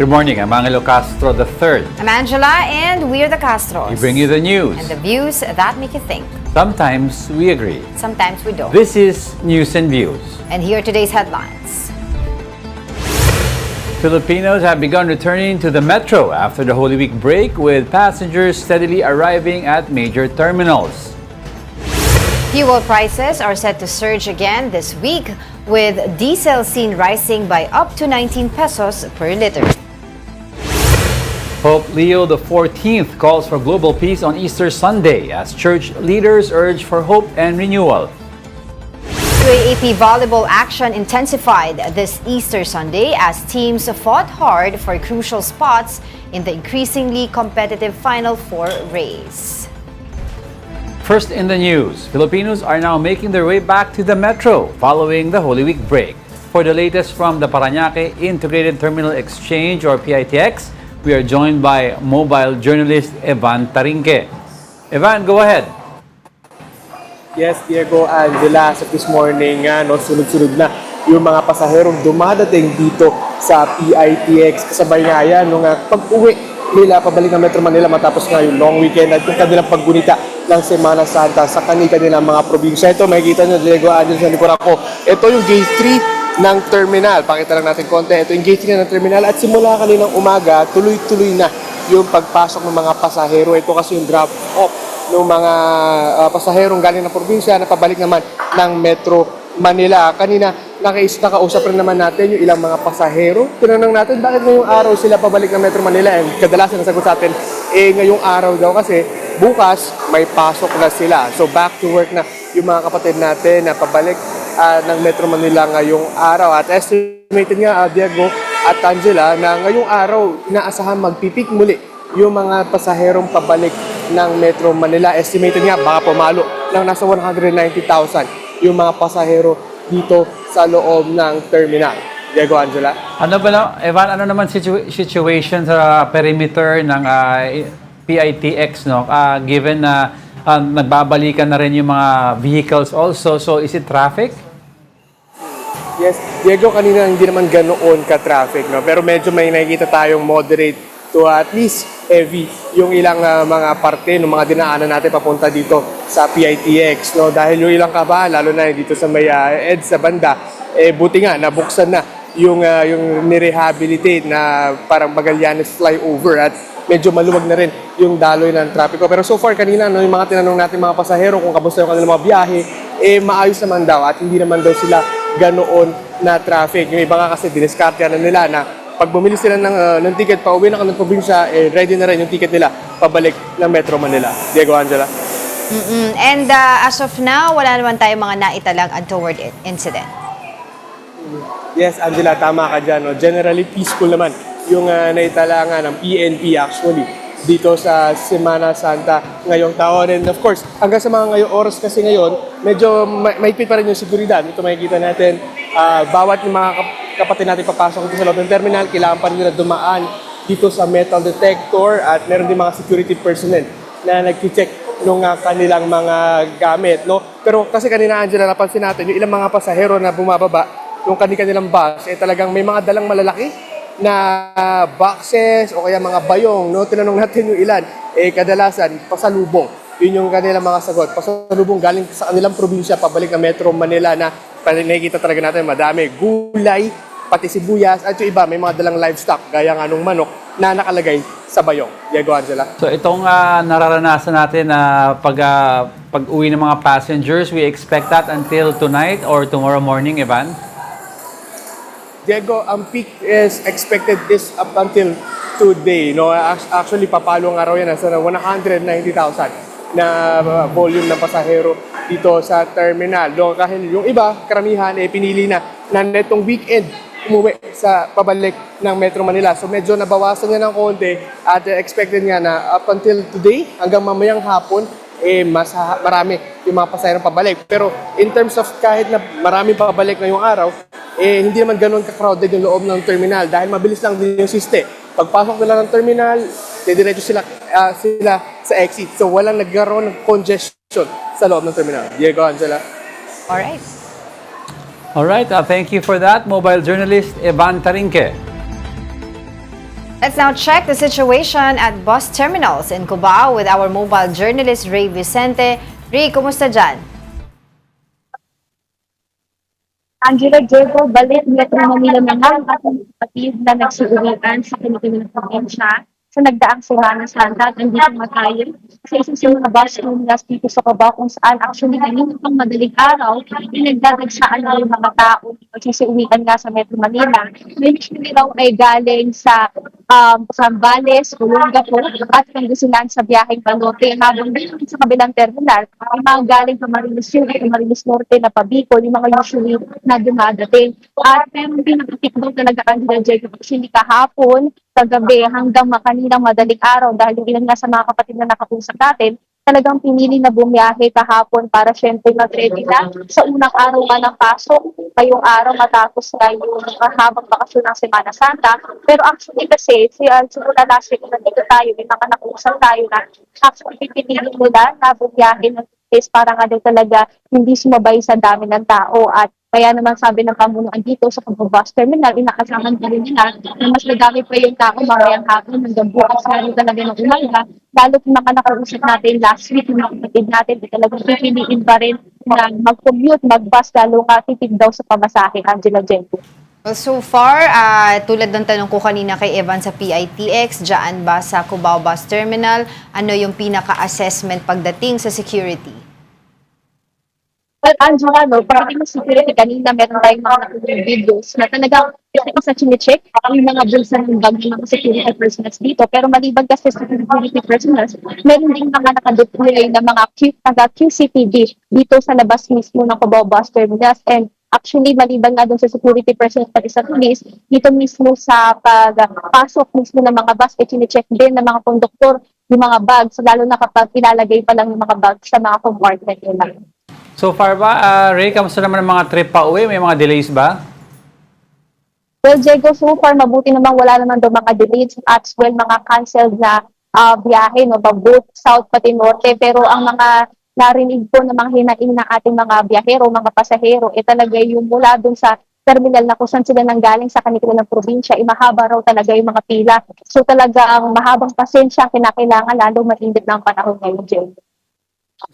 Good morning, I'm Angelo Castro III. I'm Angela, and we're the Castros. We bring you the news. And the views that make you think. Sometimes we agree. Sometimes we don't. This is News and Views. And here are today's headlines. Filipinos have begun returning to the metro after the Holy Week break, with passengers steadily arriving at major terminals. Fuel prices are set to surge again this week, with diesel seen rising by up to 19 pesos per liter. Pope Leo XIV calls for global peace on Easter Sunday as church leaders urge for hope and renewal. UAAP volleyball action intensified this Easter Sunday as teams fought hard for crucial spots in the increasingly competitive Final Four race. First in the news, Filipinos are now making their way back to the metro following the Holy Week break. For the latest from the Parañaque Integrated Terminal Exchange or PITX, we are joined by mobile journalist Evan Tarinque. Evan, go ahead. Yes, Diego, Angela, sa this morning, sunod-sunod na yung mga pasaherong dumadating dito sa PITX. Kasabay nga yan, nung pag-uwi nila pabalik ng Metro Manila matapos nga yung long weekend at yung kanilang paggunita ng Semana Santa sa kanilang mga probinsya. Ito, makikita nyo, Diego, Angela, sa likuran ko. Ito yung gate 3 ng terminal. Pakita lang natin konti. Ito yung gate 3 ng terminal at simula kaninang umaga, tuloy-tuloy na yung pagpasok ng mga pasahero. Ito kasi yung drop-off ng mga pasaherong galing ng probinsya na pabalik naman ng Metro Manila. Kanina, nakausap rin naman natin yung ilang mga pasahero. Tinanong natin bakit ngayong araw sila pabalik ng Metro Manila. And kadalasan nasagot sa atin, ngayong araw daw kasi bukas may pasok na sila. So back to work na yung mga kapatid natin na pabalik ng Metro Manila ngayong araw. At estimated nga, Diego at Angela, na ngayong araw inaasahan magpipik muli yung mga pasaherong pabalik ng Metro Manila. Estimated nga baka pumalo ng nasa 190,000 yung mga pasahero dito sa loob ng terminal. Diego, Angela. Ano ba, Evan, ano naman situation sa perimeter ng PITX, no? Given na nagbabalikan na rin yung mga vehicles also, so is it traffic? Yes, Diego, kanina hindi naman ganoon ka-traffic, no? Pero medyo may nakikita tayong moderate to at least heavy yung ilang mga parte ng mga dinaanan natin papunta dito sa PITX, no? Dahil yung ilang kaba, lalo na dito sa may EDSA banda, buti nga nabuksan na yung nirehabilitate na parang Magallanes flyover at medyo maluwag na rin yung daloy ng trapiko. Pero so far kanina, no, yung mga tinanong natin mga pasahero kung kamusta yung kanilang mga biyahe, maayos naman daw at hindi naman daw sila ganoon na traffic. Yung iba nga kasi diniskarte na nila na pag bumili sila ng ticket pa uwi na ng probinsya, ready na rin yung ticket nila pabalik ng Metro Manila. Diego, Angela. And as of now, wala naman tayong mga naitalang untoward incident. Yes, Angela, tama ka dyan. No? Generally, peaceful naman yung naitala nga ng PNP actually dito sa Semana Santa ngayong taon. And of course, hanggang sa mga ngayong oras kasi ngayon, medyo mahigpit pa rin yung seguridad. Ito makikita natin, bawat yung mga kapatid natin papasok dito sa loob ng terminal, kailangan pa rin nila dumaan dito sa metal detector at meron din mga security personnel na nag-check ng kanilang mga gamit. No? Pero kasi kanina, Angela, napansin natin, yung ilang mga pasahero na bumababa, yung kanilang bus, talagang may mga dalang malalaki na boxes o kaya mga bayong, no? Tinanong natin yung ilan, kadalasan pasalubong. Yun yung kanilang mga sagot. Pasalubong galing sa kanilang probinsya pabalik ng Metro Manila na nakikita talaga natin madami. Gulay, pati sibuyas, at yung iba may mga dalang livestock gaya nga nung manok na nakalagay sa bayong. Diego, Angela. So itong nararanasan natin na pag-uwi ng mga passengers, we expect that until tonight or tomorrow morning, Evan? Diego, ang peak is expected is up until today. No? Actually, papalo ang araw yan. Nasa 190,000 na volume ng pasahero dito sa terminal. No? Kahit yung iba, karamihan, pinili na netong weekend umuwi sa pabalik ng Metro Manila. So medyo nabawasan niya ng konti at expected nga na up until today, hanggang mamayang hapon, mas marami yung mga pasahero pabalik. Pero in terms of kahit na marami pabalik ngayong araw, hindi naman ganoon ka-crowded yung loob ng terminal dahil mabilis lang din yung siste. Pagpasok nila ng terminal, diretso sila sa exit. So walang nagkaroon ng congestion sa loob ng terminal. Diego, Angela. Alright. Alright, thank you for that, mobile journalist Evan Tarinque. Let's now check the situation at bus terminals in Cubao with our mobile journalist Ray Vicente. Ray, kumusta dyan? Angela Diego, balik Metro Manila naman ang ating kapatid na nagsuuwian sa kanilang probinsya sa nagdaang Semana Santa at hindi matayo sa isa sa mga bus terminals dito sa Cubao kung saan actually ngayon pang madaling araw nagdadagsaan na yung mga tao magsusuwian nga sa Metro Manila. May usually raw ay galing sa Zambales, Olongapo at Pangasinan sa biyaheng Panote habang dito sa kabilang terminal ay mga galing Camarines Sur at Camarines Norte na pabikol yung mga usually na dumadating. At meron din nakatikbang talaga kanila Diego actually kahapon kagabi hanggang makaninang madaling araw dahil yung ilan nga sa mga kapatid na nakausap natin, talagang pinili na bumiyahe kahapon para syempre mag-ready na sa unang araw nga ng pasok, ngayong araw matapos na yung habang bakasyon ng Semana Santa. Pero actually kasi, simula last week nandito tayo, may mga nakausap tayo na actually pinili nila na bumiyahe ng is para nga daw talaga hindi sumabay sa dami ng tao at kaya naman sabi ng pamunuan dito sa bus terminal, inakasahan pa rin nila na mas madami pa yung tao mamayang hapon hanggang bukas lalo talaga ng umaga. Lalo kung nakausap natin last week, yung mga kapatid natin, talagang pipiliin pa rin na mag-commute, mag-bus, lalo katipid daw sa pamasahe, Angela Jenko. Well, so far, tulad ng tanong ko kanina kay Evan sa PITX, dyan ba sa Cubao Bus Terminal, ano yung pinaka-assessment pagdating sa security? Well, Angela, parang sa security kanina, meron tayong mga videos na talagang isa chine-check yung mga bulsa ng bag ng mga security personnel dito. Pero maliban kasi sa security personnel, meron din mga nakadeploy na mga QCPD dito sa labas mismo ng Cubao Bus Terminals. And actually, maliban nga dun sa security personnel pati sa police, dito mismo sa pagpasok mismo ng mga bus, chine-check din ng mga konduktor yung mga bags, lalo na kapag ilalagay pa lang yung mga bags sa mga compartment nila. So far ba, Ray, kamusta naman ang mga trip pa uwi? May mga delays ba? Well, Diego, so far, mabuti naman wala naman daw mga delays at well, mga canceled na biyahe, no, both south pati norte. Pero ang mga narinig po ng mga hinaing ng ating mga biyahero, mga pasahero, talaga yung mula dun sa terminal na kung saan sila nanggaling sa kanilang probinsya, mahaba raw talaga yung mga pila. So talaga ang mahabang pasensya kinakailangan lalo mainit ng panahon ngayon, Diego.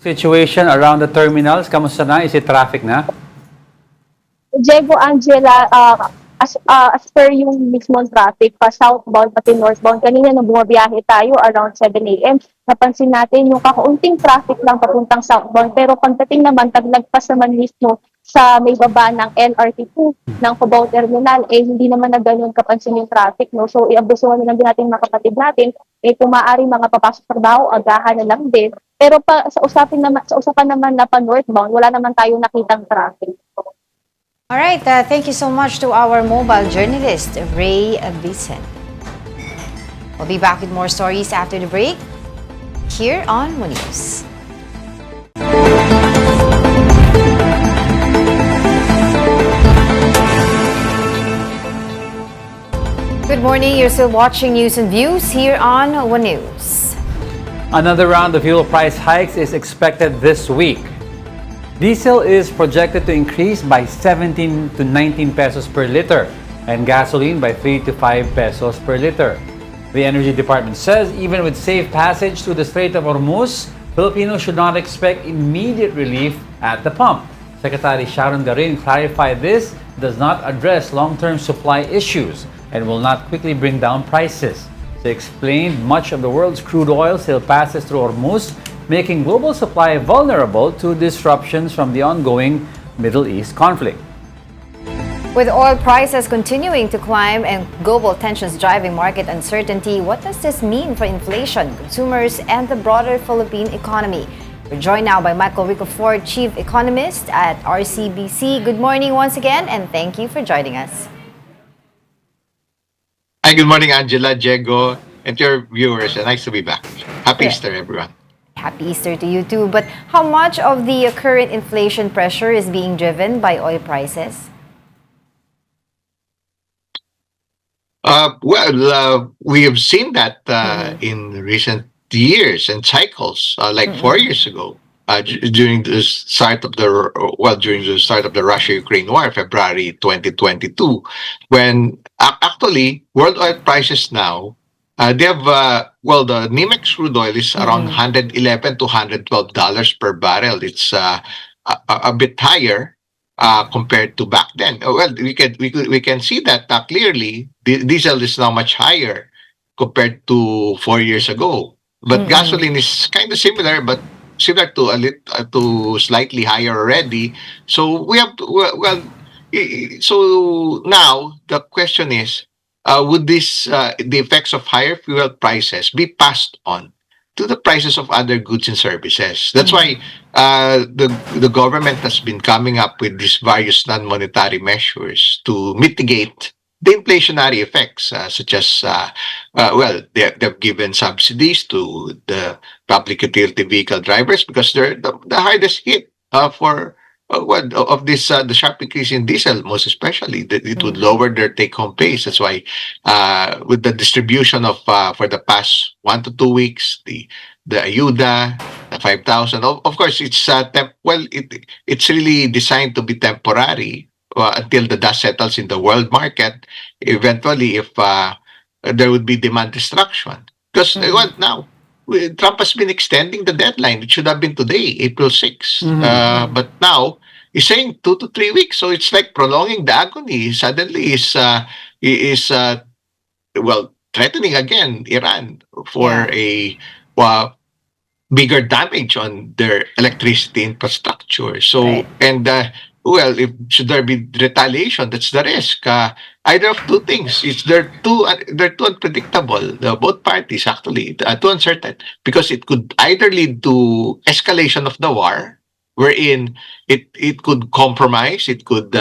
Situation around the terminals, kamusta na? Is it traffic na? Diego, Angela, as per yung mismong traffic, pa southbound pati northbound, kanina nung bumabiyahe tayo around 7 a.m., napansin natin yung kakaunting traffic lang papuntang southbound. Pero pagdating naman, taglagpas naman mismo sa may baba ng LRT2 ng Cubao Terminal, hindi naman na ganun kapansin yung traffic. No? So, iabusuhan na lang din natin mga kapatid natin, kung maaari mga papasok trabaho, agahan na lang din. Pero sa usapan naman na pa northbound, wala naman tayong nakitang traffic. All right, thank you so much to our mobile journalist, Ray Vicente. We'll be back with more stories after the break here on One News. Good morning, you're still watching News and Views here on One News. Another round of fuel price hikes is expected this week. Diesel is projected to increase by 17 to 19 pesos per liter and gasoline by 3 to 5 pesos per liter. The Energy Department says even with safe passage through the Strait of Hormuz, Filipinos should not expect immediate relief at the pump. Secretary Sharon Garin clarified this does not address long-term supply issues and will not quickly bring down prices. She explained much of the world's crude oil still passes through Hormuz, making global supply vulnerable to disruptions from the ongoing Middle East conflict. With oil prices continuing to climb and global tensions driving market uncertainty, what does this mean for inflation, consumers, and the broader Philippine economy? We're joined now by Michael Ricafort, Chief Economist at RCBC. Good morning once again, and thank you for joining us. Hi, good morning, Angela, Diego, and to your viewers. Nice to be back. Happy Yeah. Easter, everyone. Happy Easter to you too. But how much of the current inflation pressure is being driven by oil prices? We have seen that in recent years and cycles, like 4 years ago. during the start of the Russia-Ukraine war, February 2022, when actually world oil prices now, they have the NYMEX crude oil is around 111 to $112 per barrel. It's a bit higher compared to back then. Well, we can see that clearly. Diesel is now much higher compared to 4 years ago. But gasoline is kind of similar, but similar to to slightly higher already. So we have to, so now the question is, would the effects of higher fuel prices be passed on to the prices of other goods and services? That's why the government has been coming up with these various non-monetary measures to mitigate the inflationary effects, such as they've given subsidies to the public utility vehicle drivers because they're the hardest hit for of this the sharp increase in diesel, most especially that it would lower their take-home pays. That's why with the distribution of for the past 1 to 2 weeks, the ayuda, the 5,000. Of course, it's it's really designed to be temporary until the dust settles in the world market. Eventually, if there would be demand destruction, because now Trump has been extending the deadline. It should have been today, April 6th. But now he's saying 2 to 3 weeks. So it's like prolonging the agony. Suddenly he is threatening again Iran for a bigger damage on their electricity infrastructure. So, Right. and if should there be retaliation, that's the risk. Either of two things. They're too unpredictable. Both parties actually too uncertain because it could either lead to escalation of the war, wherein it could compromise, it could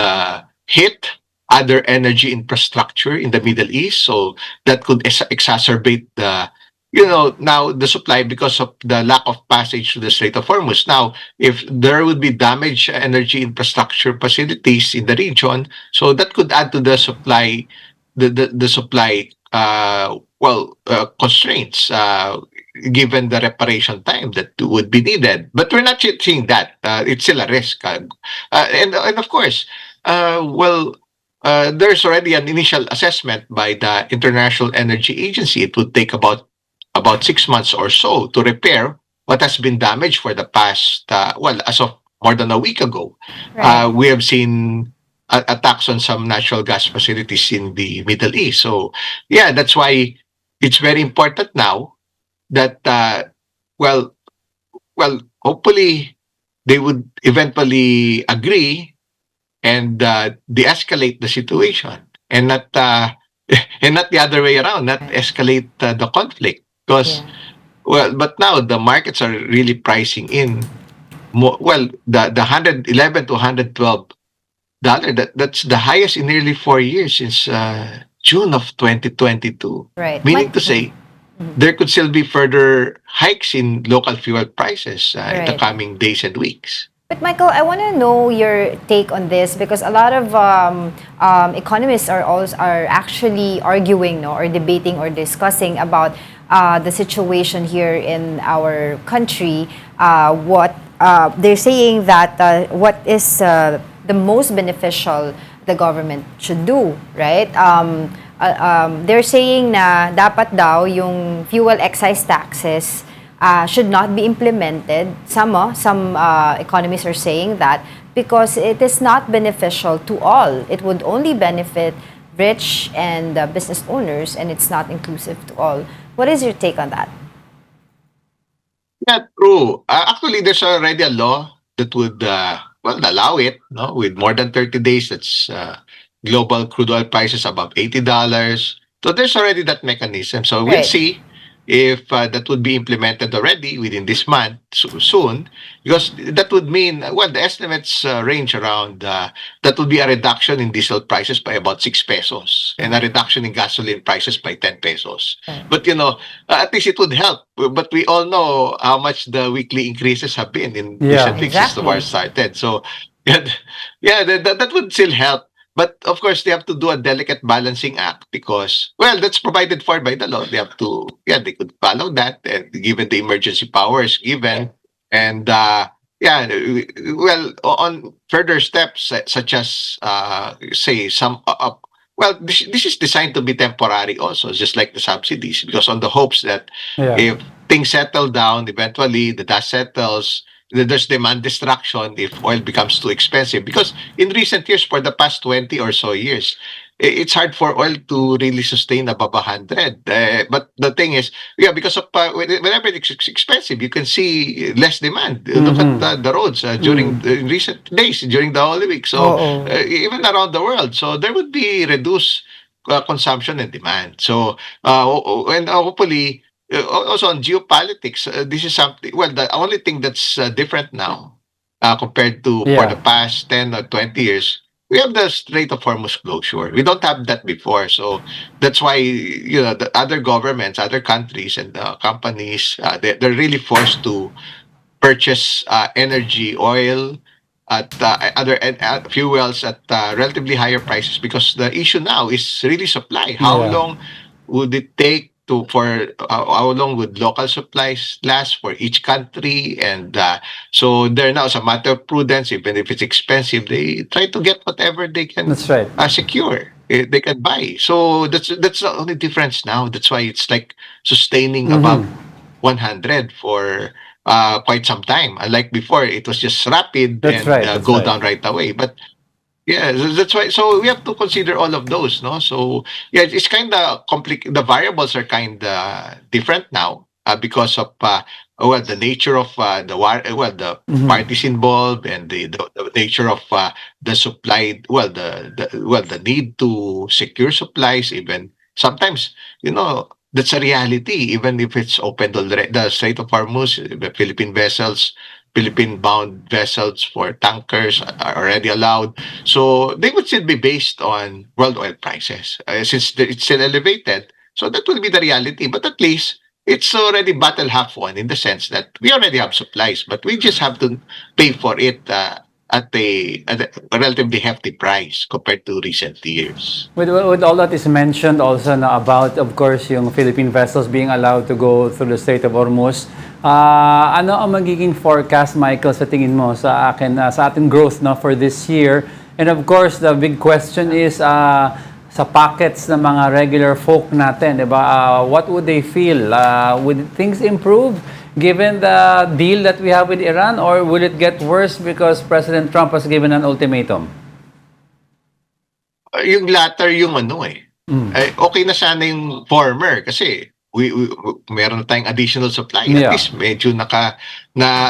hit other energy infrastructure in the Middle East, so that could exacerbate the now the supply because of the lack of passage to the Strait of Hormuz. Now, if there would be damaged energy infrastructure facilities in the region, so that could add to the supply, the supply constraints. Given the reparation time that would be needed, but we're not yet seeing that. It's still a risk, and of course, there's already an initial assessment by the International Energy Agency. It would take about 6 months or so to repair what has been damaged for the past, as of more than a week ago. Right. We have seen attacks on some natural gas facilities in the Middle East. So, yeah, that's why it's very important now that, hopefully they would eventually agree and de-escalate the situation and not and not the other way around, not escalate the conflict. Because but now the markets are really pricing in more. Well, the 111 to 112 dollar, that's the highest in nearly 4 years since June of 2022. Right. Meaning to say, there could still be further hikes in local fuel prices in the Right. coming days and weeks. But Michael, I want to know your take on this because a lot of economists are actually arguing, no, or debating or discussing about the situation here in our country. What they're saying that what is the most beneficial the government should do, right? They're saying na dapat daw yung fuel excise taxes should not be implemented. Some economists are saying that because it is not beneficial to all. It would only benefit rich and business owners, and it's not inclusive to all. What is your take on that? Yeah, true. Actually, there's already a law that would allow it. No, with more than 30 days, that's global crude oil prices above $80. So there's already that mechanism. So we'll Right. see if that would be implemented already within this month soon, because that would mean the estimates range around that would be a reduction in diesel prices by about 6 pesos and a reduction in gasoline prices by 10 pesos. But at least it would help. But we all know how much the weekly increases have been in Yeah. recent weeks since the war started. So that would still help. But of course, they have to do a delicate balancing act because, that's provided for by the law. They have to, they could follow that, and given the emergency powers given, and Yeah, well, on further steps such as say some well, this is designed to be temporary also, just like the subsidies, because on the hopes that Yeah. if things settle down, eventually the dust settles, there's demand destruction if oil becomes too expensive. Because in recent years, for the past 20 or so years, it's hard for oil to really sustain above 100. But the thing is, yeah, because of whenever it's expensive, you can see less demand. Look at the roads during in recent days, during the Holy Week. So Oo. even around the world, so there would be reduced consumption and demand. So and hopefully also on geopolitics, this is something. Well, the only thing that's different now compared to for the Yeah. past 10 or 20 years, we have the Strait of Hormuz closure. We don't have that before, so that's why the other governments, other countries, and companies they're really forced to purchase energy, oil, at other fuels at relatively higher prices because the issue now is really supply. How Yeah. long would it take to for how long would local supplies last for each country? And so there now, as a matter of prudence, even if it's expensive, they try to get whatever they That's can right. secure. They can buy. So that's the only difference now. That's why it's like sustaining above 100 for quite some time. Unlike before, it was just rapid That's and right. That's go right. down right away. But yeah, that's why. So we have to consider all of those, no? So yeah, it's kind of complicated. The variables are kind of different now because of well, the nature of the war. Well, the parties involved and the nature of the supply. Well, the need to secure supplies. Even sometimes, that's a reality. Even if it's open already, the Strait of Hormuz, the Philippine-bound vessels for tankers are already allowed, so they would still be based on world oil prices since it's still elevated. So that will be the reality. But at least it's already battle half won in the sense that we already have supplies, but we just have to pay for it at a relatively hefty price compared to recent years. With all that is mentioned also na about, of course, yung Philippine vessels being allowed to go through the Strait of Hormuz, ano ang magiging forecast, Michael, sa tingin mo sa ating growth no, for this year? And of course, the big question is sa pockets ng mga regular folk natin, di ba? What would they feel? Would things improve given the deal that we have with Iran, or will it get worse because President Trump has given an ultimatum? Yung latter yung okay na sana yung former kasi meron na tayong additional supply. At Yeah. least medyo na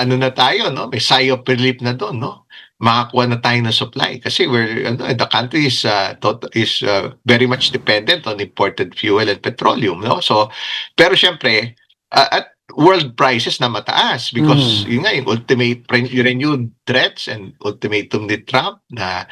ano na tayo, no? May sigh of relief na doon, no? Makakuha na tayo ng supply kasi the country is very much dependent on imported fuel and petroleum, no? So pero syempre at world prices na mataas because yun nga yung ultimate renewed threats and ultimatum ni Trump na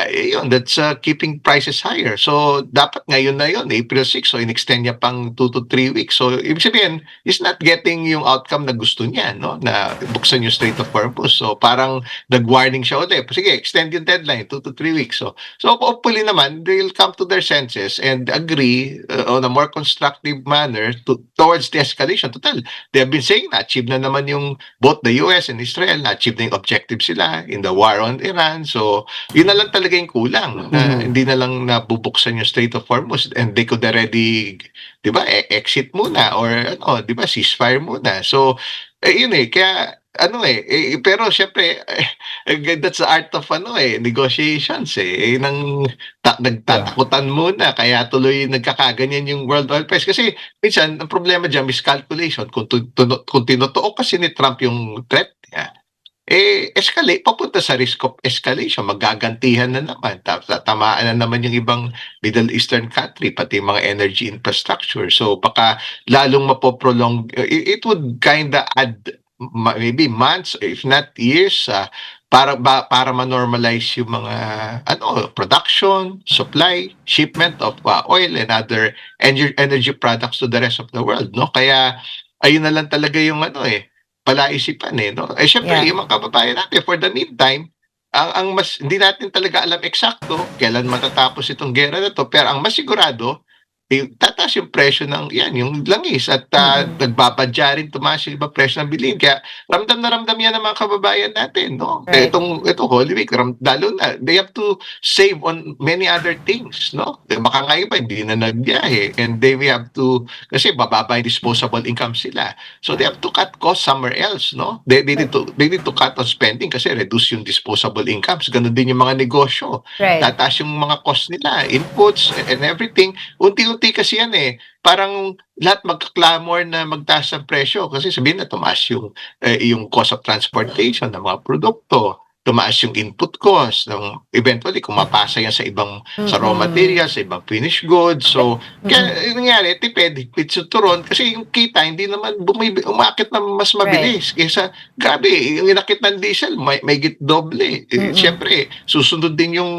yun, that's keeping prices higher. So dapat ngayon na yun, April 6, so in-extend niya pang 2 to 3 weeks. So ibig sabihin, he's not getting yung outcome na gusto niya, no? Na buksan yung Strait of Hormuz. So parang nag-warning siya ulit. Sige, extend yung deadline, 2 to 3 weeks. So hopefully naman, they'll come to their senses and agree on a more constructive manner towards the escalation. Total, they have been saying na-achieve na naman yung both the US and Israel, na-achieve na yung objective sila in the war on Iran. So yun na lang talaga yung kulang. Na hindi na lang nabubuksan yung Strait of Hormuz and they could already, di ba, exit muna or di ba, ceasefire muna. So, yun kaya pero syempre that's the art of negotiations nagtatakutan muna kaya tuloy nagkakaganyan yung world oil price kasi minsan ang problema diyan miscalculation kung tinutuok kasi ni Trump yung threat niya escalate papunta sa risk of escalation magagantihan na naman tamaan na naman yung ibang Middle Eastern country pati mga energy infrastructure so baka lalong mapoprolong it would kinda add maybe months if not years para ma-normalize yung mga production, supply, shipment of oil and other energy products to the rest of the world, no? Kaya ayun na lang talaga yung palaisipan no. Syempre Yeah. yung mga kababayan natin for the meantime, ang mas hindi natin talaga alam eksakto kailan matatapos itong gera na to, pero ang mas sigurado tataas yung presyo ng yan, yung langis at nagbabadya rin tumaas yung ibang presyo ng bilihin. Kaya ramdam na ramdam yan ng mga kababayan natin, no? Right. Ito Holy Week, lalo na, they have to save on many other things, no? Baka nga iba, hindi na nagbiyahe and they will have to, kasi bababa yung disposable income sila. So they have to cut costs somewhere else, no? They need to cut on spending kasi reduce yung disposable incomes. Ganun din yung mga negosyo. Right. Tataas yung mga cost nila, inputs and everything. Unti-unti kasi yan parang lahat magka-clamor na magtaas ang presyo kasi sabihin na tumaas yung cost of transportation ng mga produkto, tumaas yung input cost ng eventually kung mapasa yan sa ibang sa raw materials, sa ibang finished goods. So kaya yung nangyari, tipid turon kasi yung kita hindi naman umakit na mas mabilis kaysa grabe yung inakit ng diesel may git doble. Siyempre susunod din yung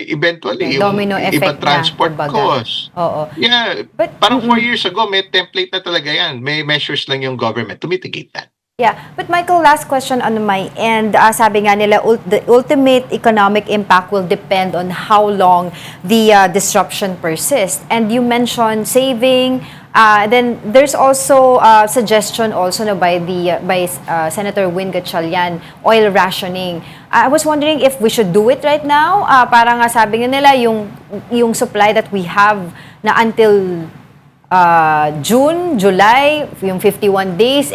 eventually yung Domino effect ibang niya, transport kumbaga. cost. Oo. Yeah, But- parang 4 years ago may template na talaga yan. May measures lang yung government to mitigate that. Yeah, but Michael, last question on my end. Sabi nga nila, the ultimate economic impact will depend on how long the disruption persists. And you mentioned saving. Then there's also suggestion also by Senator Win Gatchalian, oil rationing. I was wondering if we should do it right now. Para nga sabi nga nila, yung supply that we have na until June, July, yung 51 days,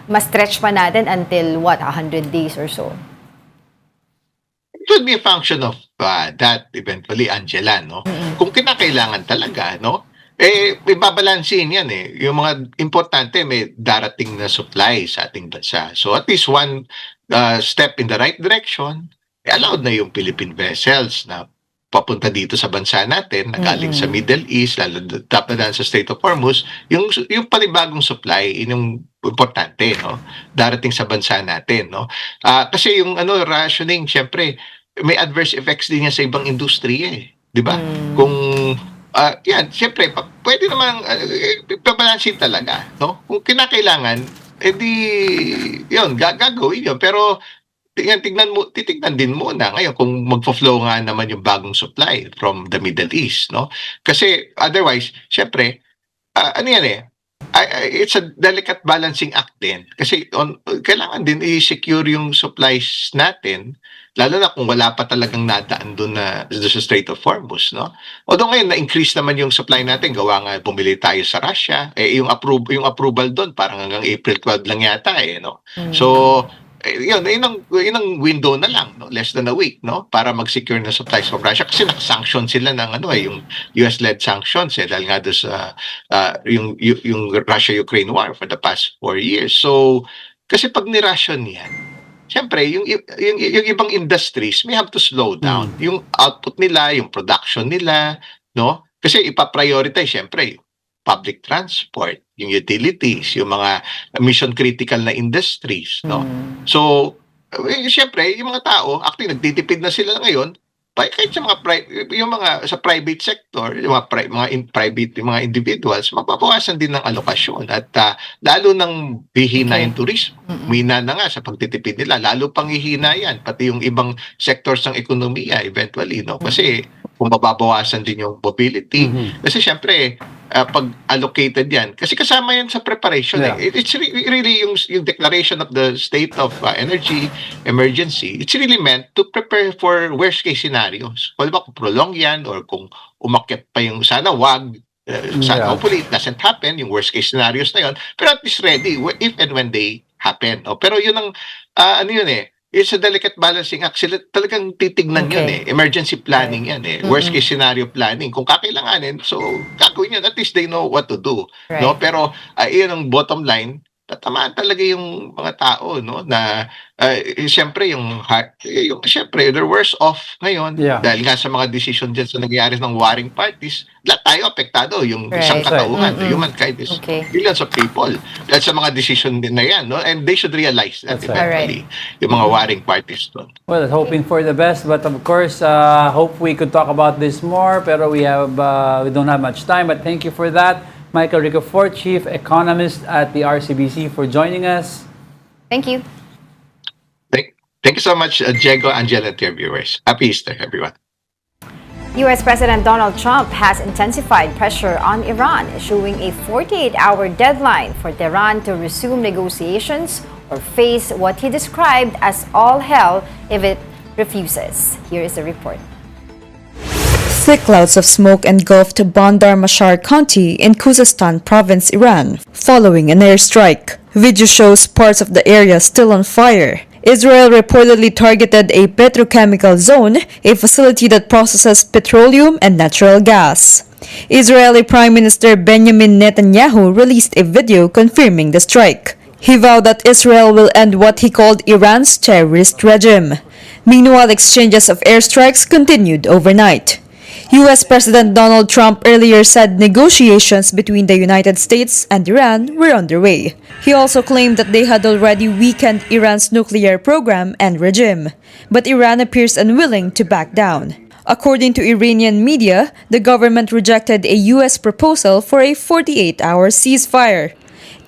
mas-stretch pa natin until 100 days or so? It would be a function of that eventually, Angela, no? Kung kinakailangan talaga, no? Ibabalansin yan Yung mga importante, may darating na supply sa ating bansa. So at least one step in the right direction, allowed na yung Philippine vessels na papunta dito sa bansa natin, na galing sa Middle East, lalo dapat sa Strait of Hormuz, yung panibagong supply, yung importante, no? Darating sa bansa natin, no? Kasi yung rationing, syempre, may adverse effects din yan sa ibang industriya, di ba? Kung yan, syempre, pwede namang pabalansin talaga, no? Kung kinakailangan, edi yun, gagawin yun. Pero titignan din muna ngayon kung magfo-flow nga naman yung bagong supply from the Middle East, no? Kasi otherwise, syempre, it's a delicate balancing act din. Kasi kailangan din i-secure yung supplies natin, lalo na kung wala pa talagang nadaan doon sa Strait of Hormuz, no? Although ngayon na-increase naman yung supply natin, gawa nga bumili tayo sa Russia, yung approval doon parang hanggang April 12 lang yata no? So yun ang window na lang, no? Less than a week, no? Para mag-secure ng supplies from Russia kasi naka-sanction sila ng yung US-led sanctions dahil nga doon sa yung Russia-Ukraine war for the past 4 years. So kasi pag ni-ration yan, siyempre yung ibang industries may have to slow down yung output nila, yung production nila, no? Kasi ipa-prioritize siyempre public transport, yung utilities, yung mga mission critical na industries, no? So, siyempre, yung mga tao, actually nagtitipid na sila ngayon, kahit sa mga sa private sector, yung mga individuals, mababawasan din ng alokasyon at lalo nang hihina yung turismo. Mina na nga sa pagtitipid nila, lalo pang hihina yan, pati yung ibang sectors ng ekonomiya eventually, no? Kasi kung mababawasan din yung mobility. Kasi syempre, pag allocated yan, kasi kasama yan sa preparation. It's really yung declaration of the state of energy emergency. It's really meant to prepare for worst case scenarios. Kung prolong yan or kung umakyat pa yung sana wag, hopefully it doesn't happen, yung worst case scenarios na yun, pero at least ready if and when they happen. Pero yun ang, it's a delicate balancing act. Sila talagang titignan yun emergency planning yan worst case scenario planning. Kung kakailanganin, so gagawin yun, at least they know what to do. No? Pero yun ang bottom line, tatamaan talaga yung mga tao, no? Na siyempre siyempre they're worse off ngayon dahil nga sa mga decision dyan sa nangyayari ng warring parties. Lahat tayo apektado, yung isang katauhan, the humankind is billions of people dahil sa mga decision din na yan, no? And they should realize that eventually yung mga warring parties doon. Well, hoping for the best, but of course, hope we could talk about this more, pero we don't have much time, but thank you for that. Michael Ricafort, Chief Economist at the RCBC, for joining us. Thank you. Thank you so much, Diego, Angela, and to your viewers. Happy Easter, everyone. U.S. President Donald Trump has intensified pressure on Iran, issuing a 48-hour deadline for Tehran to resume negotiations or face what he described as all hell if it refuses. Here is the report. Thick clouds of smoke engulfed Bandar Mashar County in Khuzestan province, Iran, following an airstrike. Video shows parts of the area still on fire. Israel reportedly targeted a petrochemical zone, a facility that processes petroleum and natural gas. Israeli Prime Minister Benjamin Netanyahu released a video confirming the strike. He vowed that Israel will end what he called Iran's terrorist regime. Meanwhile, exchanges of airstrikes continued overnight. U.S. President Donald Trump earlier said negotiations between the United States and Iran were underway. He also claimed that they had already weakened Iran's nuclear program and regime, but Iran appears unwilling to back down. According to Iranian media, the government rejected a U.S. proposal for a 48-hour ceasefire.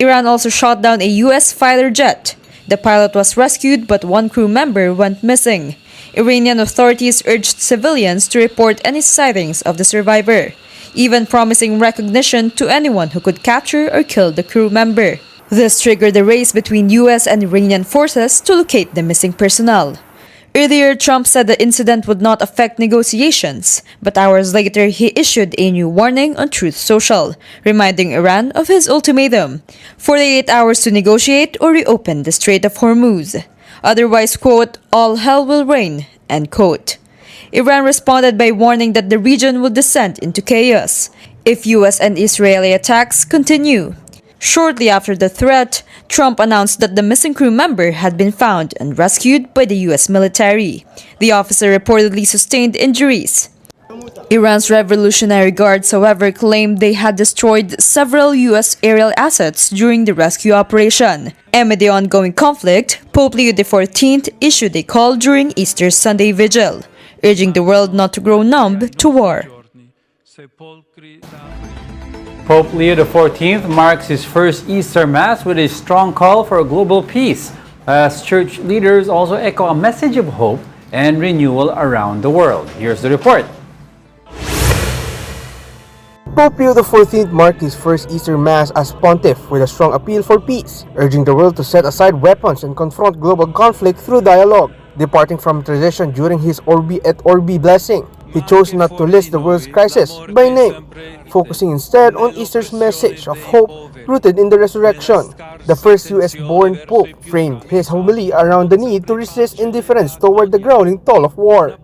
Iran also shot down a U.S. fighter jet. The pilot was rescued, but one crew member went missing. Iranian authorities urged civilians to report any sightings of the survivor, even promising recognition to anyone who could capture or kill the crew member. This triggered a race between U.S. and Iranian forces to locate the missing personnel. Earlier, Trump said the incident would not affect negotiations, but hours later he issued a new warning on Truth Social, reminding Iran of his ultimatum: 48 hours to negotiate or reopen the Strait of Hormuz. Otherwise, quote, all hell will reign, end quote. Iran responded by warning that the region would descend into chaos if U.S. and Israeli attacks continue. Shortly after the threat, Trump announced that the missing crew member had been found and rescued by the U.S. military. The officer reportedly sustained injuries. Iran's Revolutionary Guards, however, claimed they had destroyed several U.S. aerial assets during the rescue operation. Amid the ongoing conflict, Pope Leo XIV issued a call during Easter Sunday Vigil, urging the world not to grow numb to war. Pope Leo XIV marks his first Easter Mass with a strong call for global peace, as church leaders also echo a message of hope and renewal around the world. Here's the report. Pope Leo XIV marked his first Easter Mass as pontiff with a strong appeal for peace, urging the world to set aside weapons and confront global conflict through dialogue. Departing from tradition during his Orbi et Orbi blessing, he chose not to list the world's crisis by name, focusing instead on Easter's message of hope rooted in the resurrection. The first US-born Pope framed his homily around the need to resist indifference toward the growing toll of war.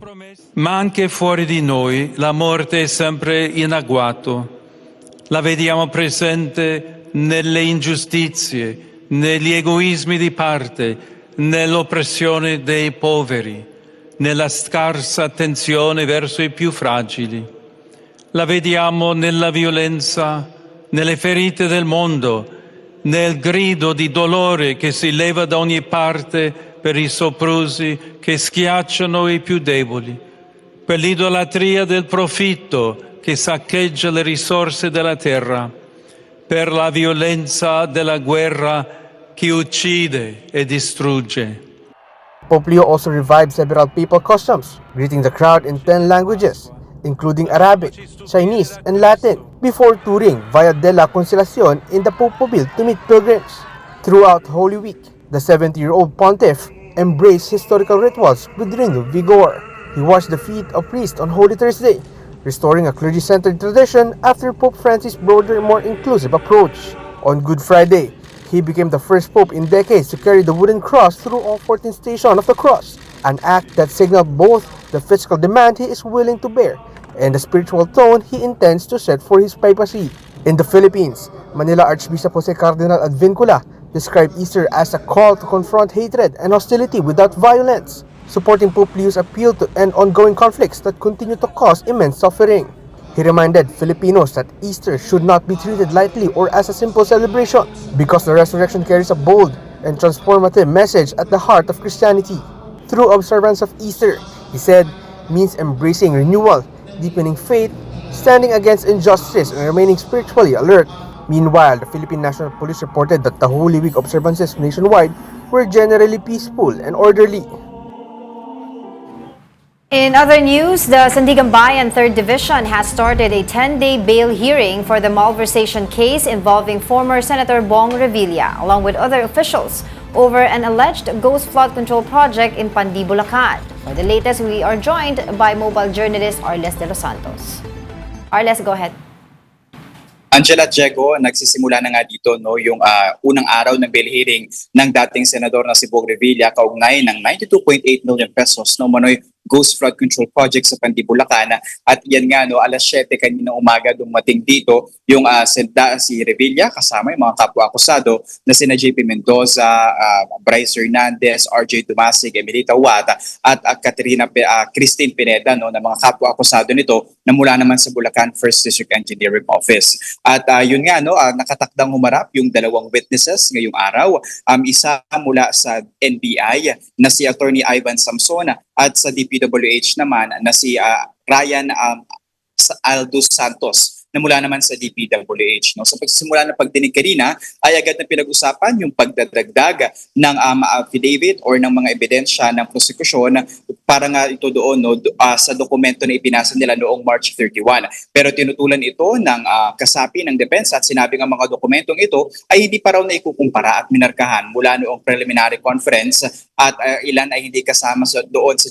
Ma anche fuori di noi la morte è sempre in agguato. La vediamo presente nelle ingiustizie, negli egoismi di parte, nell'oppressione dei poveri, nella scarsa attenzione verso i più fragili. La vediamo nella violenza, nelle ferite del mondo, nel grido di dolore che si leva da ogni parte per i soprusi che schiacciano i più deboli, per l'idolatria del profitto che saccheggia le risorse della terra, per la violenza della guerra che uccide e distrugge. Pope Leo also revived several papal customs, greeting the crowd in 10 languages, including Arabic, Chinese, and Latin, before touring via De La Consolacion in the Popemobile to meet pilgrims. Throughout Holy Week, the 70-year-old pontiff embraced historical rituals with renewed vigor. He washed the feet of priests on Holy Thursday, restoring a clergy-centered tradition after Pope Francis broader more inclusive approach. On Good Friday, he became the first pope in decades to carry the wooden cross through all 14 stations of the cross, an act that signaled both the physical demand he is willing to bear and the spiritual tone he intends to set for his papacy. In the Philippines, Manila Archbishop Jose Cardinal Advincula described Easter as a call to confront hatred and hostility without violence, supporting Pope Leo's appeal to end ongoing conflicts that continue to cause immense suffering. He reminded Filipinos that Easter should not be treated lightly or as a simple celebration, because the resurrection carries a bold and transformative message at the heart of Christianity. Through observance of Easter, he said, means embracing renewal, deepening faith, standing against injustice, and remaining spiritually alert. Meanwhile, the Philippine National Police reported that the Holy Week observances nationwide were generally peaceful and orderly. In other news, the Sandiganbayan 3rd Division has started a 10-day bail hearing for the malversation case involving former Senator Bong Revilla, along with other officials, over an alleged ghost flood control project in Pandi, Bulacan. For the latest, we are joined by mobile journalist Arles de los Santos. Arles, go ahead. Angela at Diego, nagsisimula na nga dito yung unang araw ng bail hearing ng dating senador na si Bong Revilla kaugnay ng 92.8 million pesos na umano'y ghost flood control project sa Pandi, Bulacan. At yan nga, alas 7 kaninang umaga dumating dito yung si Revilla kasama yung mga kapwa-akusado na sina JP Mendoza, Bryce Hernandez, RJ Dumasig, Emilita Huata at Christine Pineda na mga kapwa-akusado nito na mula naman sa Bulacan First District Engineering Office. At yun nga, nakatakdang humarap yung dalawang witnesses ngayong araw. Isa mula sa NBI na si Attorney Ivan Samson at sa DPWH naman na si Ryan Aldo Santos na mula naman sa DPWH. Sa pagsisimula ng pagdinig kanina ay agad na pinag-usapan yung pagdadagdag ng affidavit or ng mga ebidensya ng prosekusyon para nga ito doon sa dokumento na ipinasa nila noong March 31. Pero tinutulan ito ng kasapi ng depensa at sinabing ang mga dokumentong ito ay hindi pa raw na ikukumpara at minarkahan mula noong preliminary conference at ilan ay hindi kasama doon sa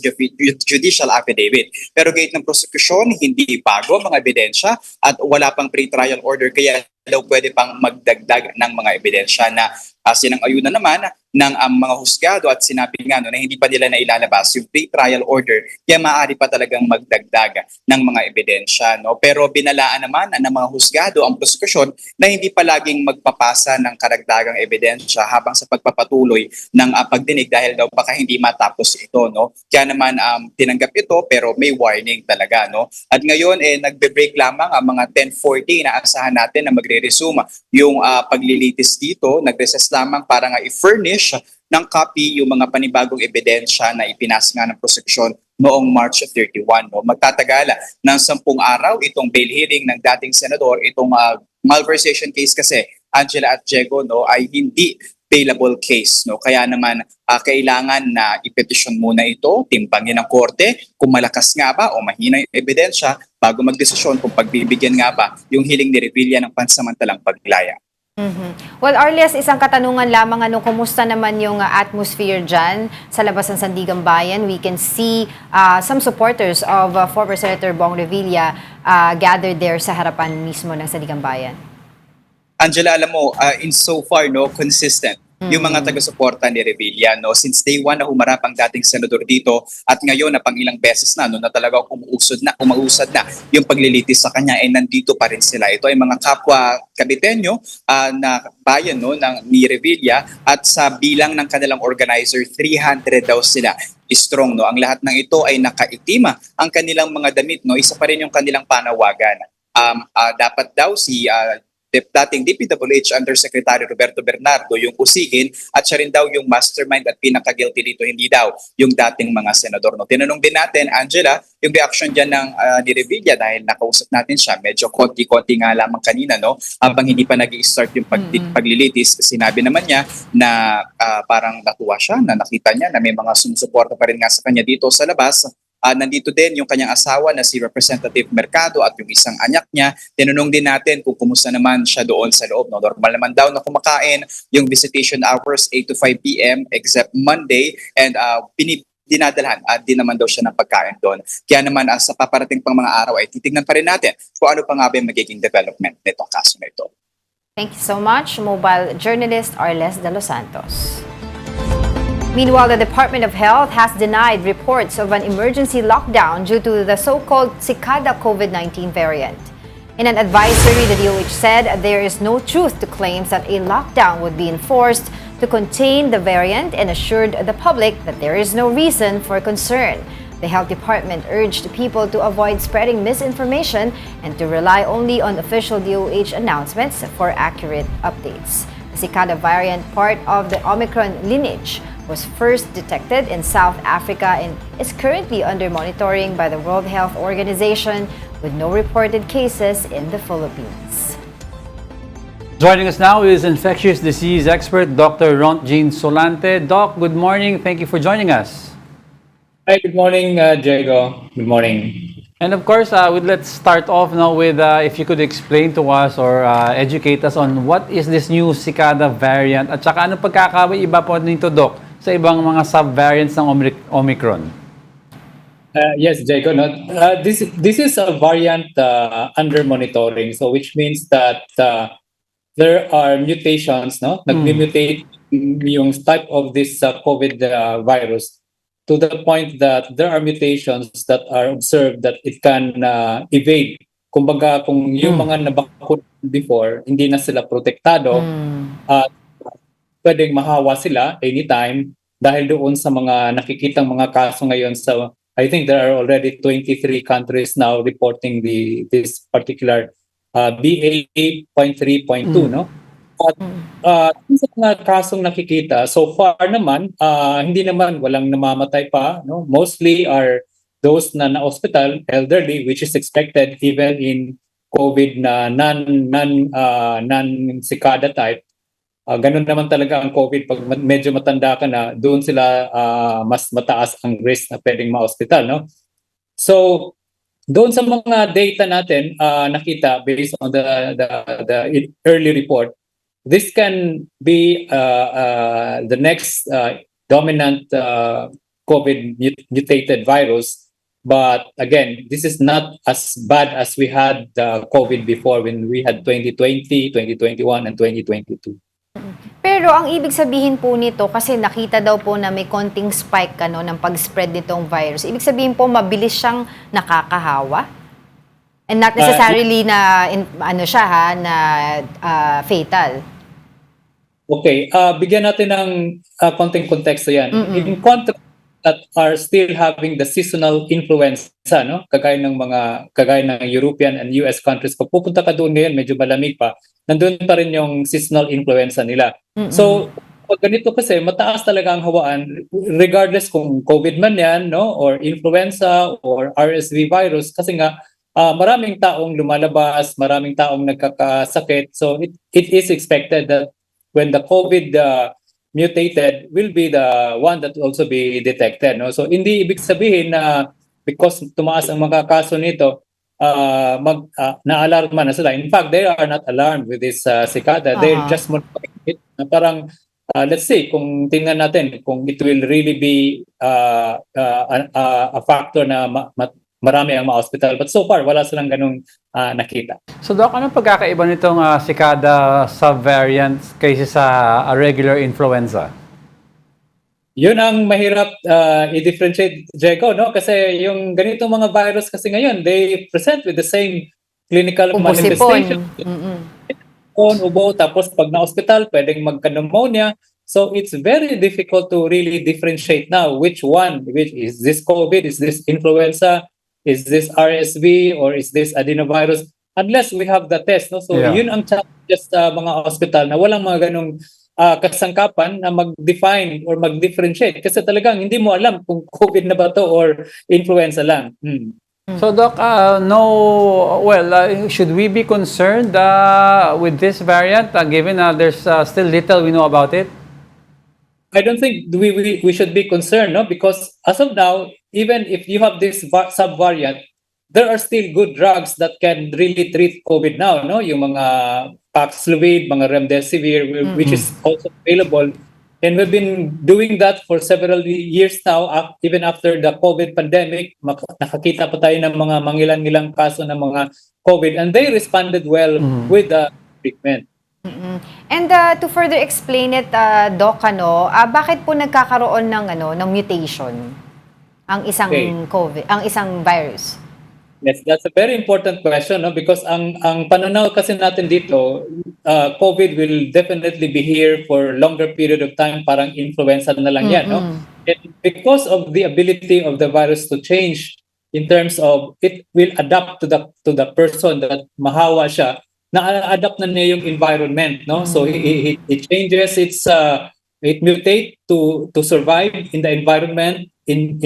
judicial affidavit. Pero gate ng prosekusyon, hindi bago mga ebidensya at wala pang pre-trial order kaya daw pwede pang magdagdag ng mga ebidensya na sinang-ayunan naman ng mga husgado at sinabi nga na hindi pa nila nailalabas yung pre-trial order kaya maaari pa talagang magdagdag ng mga ebidensya. Pero binalaan naman ng mga husgado ang prosekusyon na hindi palaging magpapasa ng karagdagang ebidensya habang sa pagpapatuloy ng pagdinig dahil daw baka hindi matapos ito. Kaya naman tinanggap ito pero may warning talaga. At ngayon nagbe-break lamang ang mga 10:40 na asahan natin na magre-resume yung paglilitis dito. Nag-recess lamang para nga i-furnish ng copy yung mga panibagong ebidensya na ipinasa nga ng prosekusyon noong March 31. Magtatagala ng 10 araw itong bail hearing ng dating senador. Itong malversation case kasi, Angela at Diego, ay hindi bailable case. Kaya naman kailangan na ipetisyon muna ito, timbangin ng korte kung malakas nga ba o mahina yung ebidensya bago magdesisyon kung pagbibigyan nga ba yung hiling ni Revilla ng pansamantalang paglaya. Well, Arles, isang katanungan lamang, kumusta naman yung atmosphere dyan sa labas ng Sandiganbayan? We can see some supporters of former Senator Bong Revilla gathered there sa harapan mismo ng Sandiganbayan. Angela, alam mo, in so far, consistent yung mga taga-suporta ni Revilla. Since day one na humarap ang dating senador dito at ngayon na pang ilang beses na na talaga umuusad na yung paglilitis sa kanya nandito pa rin sila. Ito ay mga kapwa Kabitenyo na bayan ni Revilla at sa bilang ng kanilang organizer, 300 daw sila. Strong. Ang lahat ng ito ay nakaitima ang kanilang mga damit. Isa pa rin yung kanilang panawagan. Dapat daw si dating DPWH Undersecretary Roberto Bernardo yung usigin at siya rin daw yung mastermind at pinaka-guilty dito, hindi daw yung dating mga senador. Tinanong din natin, Angela, yung reaction dyan ng ni Revilla dahil nakausap natin siya, medyo konti-konti nga lamang kanina, habang hindi pa nag-i-start yung paglilitis, sinabi naman niya na parang natuwa siya, na nakita niya na may mga sumusuporta pa rin nga sa kanya dito sa labas. Nandito din yung kanyang asawa na si Representative Mercado at yung isang anak niya. Tinanong din natin kung kumusta naman siya doon sa loob. Normal naman daw na kumakain yung visitation hours 8 to 5 p.m. except Monday and dinadalhan at din naman daw siya ng pagkain doon. Kaya naman sa paparating pang mga araw ay titignan pa rin natin kung ano pa nga ba yung magiging development nitong kaso na ito. Thank you so much, mobile journalist Arles de los Santos. Meanwhile, the Department of Health has denied reports of an emergency lockdown due to the so-called Cicada COVID-19 variant. In an advisory, the DOH said there is no truth to claims that a lockdown would be enforced to contain the variant and assured the public that there is no reason for concern. The Health Department urged people to avoid spreading misinformation and to rely only on official DOH announcements for accurate updates. The Cicada variant, part of the Omicron lineage, was first detected in South Africa and is currently under monitoring by the World Health Organization with no reported cases in the Philippines. Joining us now is infectious disease expert Dr. Rontjean Solante. Doc, good morning. Thank you for joining us. Hi, good morning, Diego. Good morning. And of course, let's start off now with if you could explain to us or educate us on what is this new cicada variant at saka ano pagkakaiba po nito, Doc, sa ibang mga subvariants ng Omicron? Yes, Diego. No, this is a variant under monitoring, so which means that there are mutations, no, nag-mutate yung type of this COVID virus to the point that there are mutations that are observed that it can evade. Kumbaga, kung yung mga nabakuna before, hindi na sila protektado, pwedeng mahawa sila anytime dahil doon sa mga nakikitang mga kaso ngayon sa I think there are already 23 countries now reporting this particular BA.3.2, no? At sa mga kasong nakikita, so far naman, hindi naman walang namamatay pa, no? Mostly are those na hospital elderly, which is expected even in COVID na non-cicada type. Ganun naman talaga ang COVID pag medyo matanda ka na, doon sila mas mataas ang risk na pwedeng ma-hospital, no? So doon sa mga data natin nakita based on the early report, this can be the next dominant COVID mutated virus. But again, this is not as bad as we had COVID before when we had 2020, 2021, and 2022. Pero ang ibig sabihin po nito, kasi nakita daw po na may konting spike ng pag-spread nitong virus. Ibig sabihin po, mabilis siyang nakakahawa? And not necessarily na fatal. Okay, bigyan natin ng konting konteksto yan. In contrast that are still having the seasonal influenza, no? Kagaya ng European and US countries. Pag pupunta ka doon ngayon, medyo malamig pa, nandun pa rin yung seasonal influenza nila. So, pag ganito kasi, mataas talaga ang hawaan, regardless kung COVID man yan, no? Or influenza, or RSV virus, kasi nga, maraming taong lumalabas, maraming taong nagkakasakit. So, it is expected that when the COVID mutated will be the one that will also be detected, no? So hindi ibig sabihin na because tumaas ang mga kaso nito na-alarma na sila. In fact, they are not alarmed with this cicada. They're just monitoring it. Parang let's say kung tingnan natin kung it will really be a factor na marami ang ma-hospital. But so far, wala silang ganung nakita. So, Doc, anong pagkakaiba nitong cicada subvariant kaysa sa regular influenza? Yun ang mahirap i-differentiate, Diego, no? Kasi yung ganitong mga virus kasi ngayon, they present with the same clinical manifestation. Ubo, tapos pag na-hospital, pwedeng magka-pneumonia. So it's very difficult to really differentiate now which is this COVID, is this influenza, is this RSV, or is this adenovirus? Unless we have the test, no? So yun ang challenge sa mga hospital na walang mga ganong kasangkapan na mag-define or mag-differentiate kasi talagang hindi mo alam kung COVID na ba to or influenza lang. So, Doc, should we be concerned with this variant given there's still little we know about it? I don't think we should be concerned, no? Because as of now, even if you have this subvariant, there are still good drugs that can really treat COVID now, no? Yung mga Paxlovid, mga Remdesivir, which is also available. And we've been doing that for several years now, even after the COVID pandemic. Nakakita pa tayo ng mga mangilan-ngilang kaso ng mga COVID, and they responded well with the treatment. And to further explain it, Doc, bakit po nagkakaroon ng mutation ang isang COVID, ang isang virus? Yes, that's a very important question, no? Because ang pananaw kasi natin dito, COVID will definitely be here for longer period of time, parang influenza na lang yan, no? And because of the ability of the virus to change in terms of it will adapt to the person that mahawa siya, na-adapt na niya yung environment, no? So it changes it mutate to survive in the environment in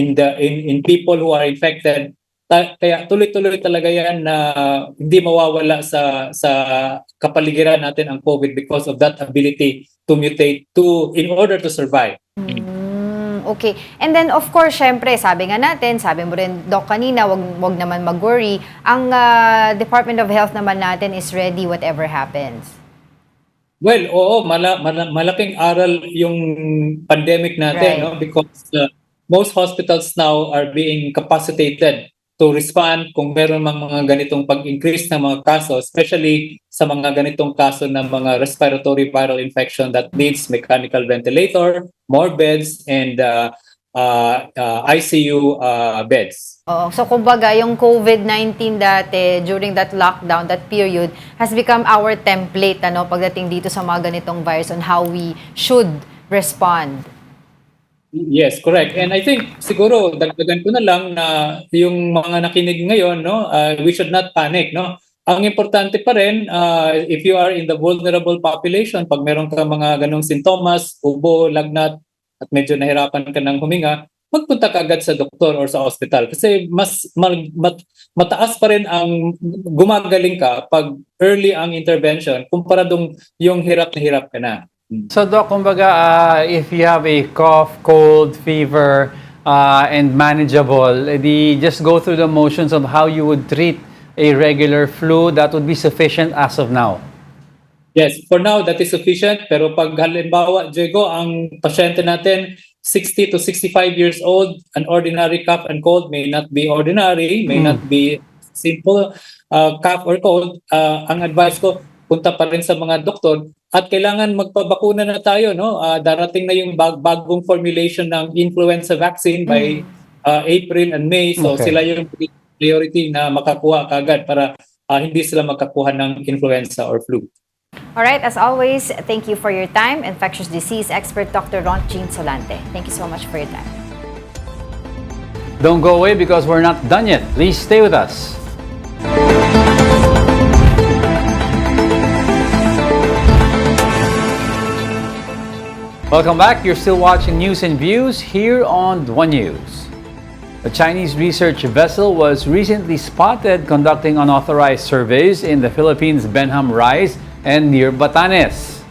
people who are infected. Kaya tuloy-tuloy talaga yan na hindi mawawala sa kapaligiran natin ang COVID because of that ability to mutate in order to survive. Okay. And then, of course, syempre, sabi nga natin, sabi mo rin, Doc, kanina, wag naman mag-worry. Ang Department of Health naman natin is ready whatever happens. Well, oo, malaking aral yung pandemic natin, Right. no? Because most hospitals now are being capacitated to respond kung meron mga ganitong pag-increase ng mga kaso, especially sa mga ganitong kaso ng mga respiratory viral infection that needs mechanical ventilator, more beds, and ICU beds. Oo. So, kumbaga, yung COVID-19 dati, during that lockdown, that period, has become our template, pagdating dito sa mga ganitong virus on how we should respond. Yes, correct. And I think siguro dagdagan ko na lang na yung mga nakinig ngayon, no, we should not panic, no. Ang importante pa rin, if you are in the vulnerable population, pag meron ka mga ganong sintomas, ubo, lagnat, at medyo nahirapan ka ng huminga, magpunta ka agad sa doktor or sa hospital kasi mataas pa rin ang gumagaling ka pag early ang intervention kumpara dong yung hirap na hirap ka na. So, Doc, kumbaga, if you have a cough, cold, fever, and manageable, just go through the motions of how you would treat a regular flu, that would be sufficient as of now. Yes, for now, that is sufficient. Pero pag halimbawa, Diego, ang pasyente natin, 60 to 65 years old, an ordinary cough and cold may not be ordinary, may not be simple cough or cold. Ang advice ko, punta pa rin sa mga doktor at kailangan magpabakuna na tayo, no? Darating na yung bagong formulation ng influenza vaccine by April and May. So Okay. sila yung priority na makakuha kagad para hindi sila makakuha ng influenza or flu. All right, as always, thank you for your time. Infectious disease expert Dr. Ron Jean Solante. Thank you so much for your time. Don't go away because we're not done yet. Please stay with us. Welcome back. You're still watching News and Views here on One News. A Chinese research vessel was recently spotted conducting unauthorized surveys in the Philippines' Benham Rise and near Batanes.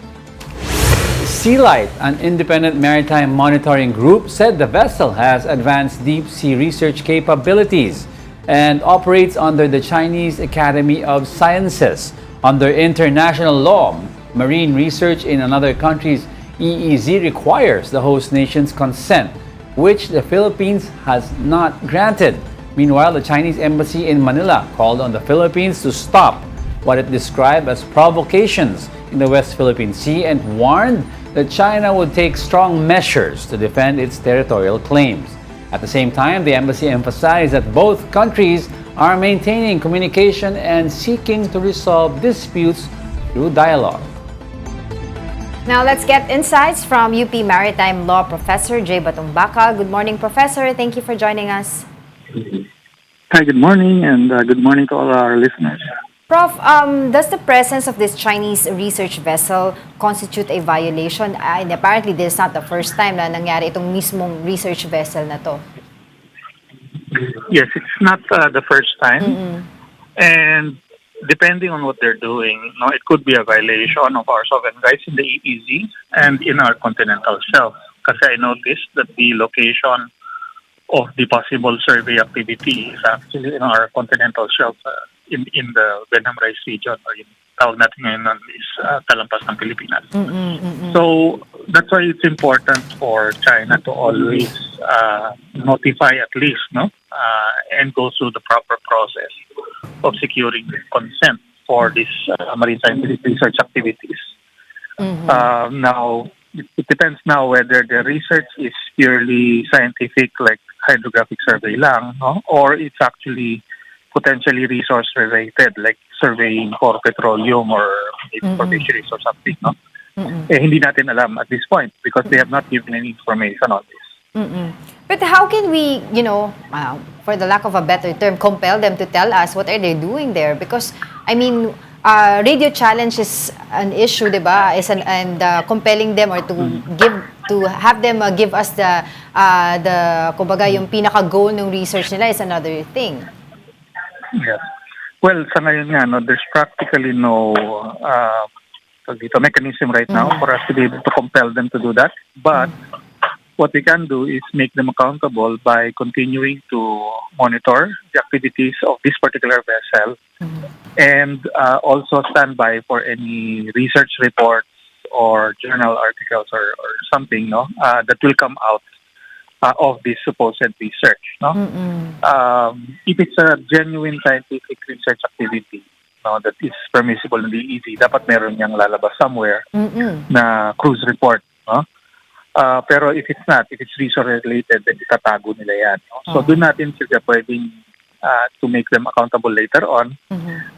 Sealight, an independent maritime monitoring group, said the vessel has advanced deep sea research capabilities and operates under the Chinese Academy of Sciences. Under international law, marine research in another country's EEZ requires the host nation's consent, which the Philippines has not granted. Meanwhile, the Chinese embassy in Manila called on the Philippines to stop what it described as provocations in the West Philippine Sea and warned that China would take strong measures to defend its territorial claims. At the same time, the embassy emphasized that both countries are maintaining communication and seeking to resolve disputes through dialogue. Now, let's get insights from UP Maritime Law Professor Jay Batumbaka. Good morning, Professor. Thank you for joining us. Hi, good morning, and good morning to all our listeners. Prof, does the presence of this Chinese research vessel constitute a violation? And apparently, this is not the first time na nangyari itong mismong research vessel na to. Yes, it's not the first time. And depending on what they're doing, it could be a violation of our sovereign rights in the EEZ and in our continental shelf. Kasi I noticed that the location of the possible survey activity is actually in our continental shelf in the Benham Rise region, or yung tawag natin ngayon is Talampas ng Pilipinas. So that's why it's important for China to always notify at least, and go through the proper process of securing consent for these marine scientific research activities. Now, it depends now whether the research is purely scientific, like hydrographic survey lang, or it's actually potentially resource related, like surveying for petroleum or maybe for fisheries or something. Hindi natin alam at this point because they have not given any information on this. But how can we, for the lack of a better term, compel them to tell us what are they doing there? Because, I mean, radio challenge is an issue, diba? And compelling them or to have them give us the kumbaga yung pinaka goal ng research nila is another thing. Yes. Well, sa ngayon nga, there's practically no mechanism right now for us to be able to compel them to do that. But what we can do is make them accountable by continuing to monitor the activities of this particular vessel and also stand by for any research reports or journal articles or something that will come out of this supposed research. If it's a genuine scientific research activity that is permissible in the EEZ, dapat meron niyang lalabas somewhere na cruise report. Pero if it's not, if it's resource related, then itatago nila yan. So doon natin sila pwedeng to make them accountable later on.